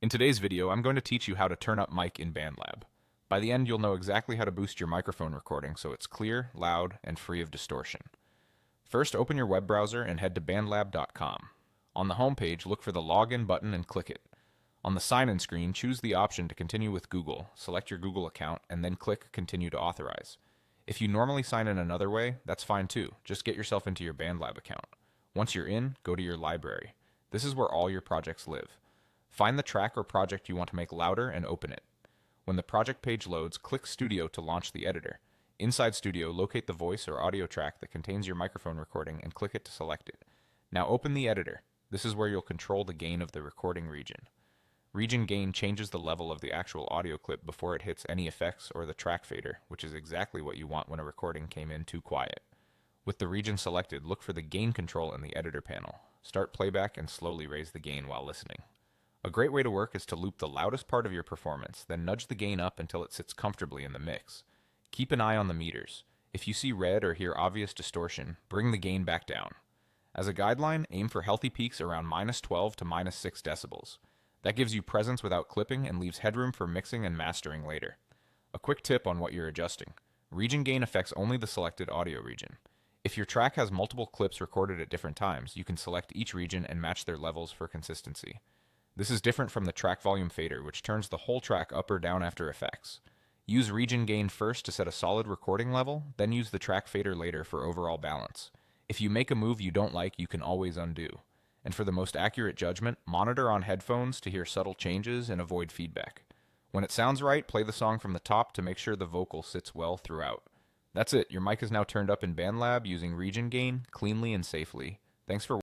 In today's video, I'm going to teach you how to turn up mic in BandLab. By the end, you'll know exactly how to boost your microphone recording so it's clear, loud, and free of distortion. First, open your web browser and head to bandlab.com. On the home page, look for the Login button and click it. On the sign-in screen, choose the option to continue with Google, select your Google account, and then click Continue to Authorize. If you normally sign in another way, that's fine too. Just get yourself into your BandLab account. Once you're in, go to your library. This is where all your projects live. Find the track or project you want to make louder and open it. When the project page loads, click Studio to launch the editor. Inside Studio, locate the voice or audio track that contains your microphone recording and click it to select it. Now open the editor. This is where you'll control the gain of the recording region. Region gain changes the level of the actual audio clip before it hits any effects or the track fader, which is exactly what you want when a recording came in too quiet. With the region selected, look for the gain control in the editor panel. Start playback and slowly raise the gain while listening. A great way to work is to loop the loudest part of your performance, then nudge the gain up until it sits comfortably in the mix. Keep an eye on the meters. If you see red or hear obvious distortion, bring the gain back down. As a guideline, aim for healthy peaks around -12 to -6 decibels. That gives you presence without clipping and leaves headroom for mixing and mastering later. A quick tip on what you're adjusting. Region gain affects only the selected audio region. If your track has multiple clips recorded at different times, you can select each region and match their levels for consistency. This is different from the track volume fader, which turns the whole track up or down after effects. Use region gain first to set a solid recording level, then use the track fader later for overall balance. If you make a move you don't like, you can always undo. And for the most accurate judgment, monitor on headphones to hear subtle changes and avoid feedback. When it sounds right, play the song from the top to make sure the vocal sits well throughout. That's it, your mic is now turned up in BandLab using region gain cleanly and safely. Thanks for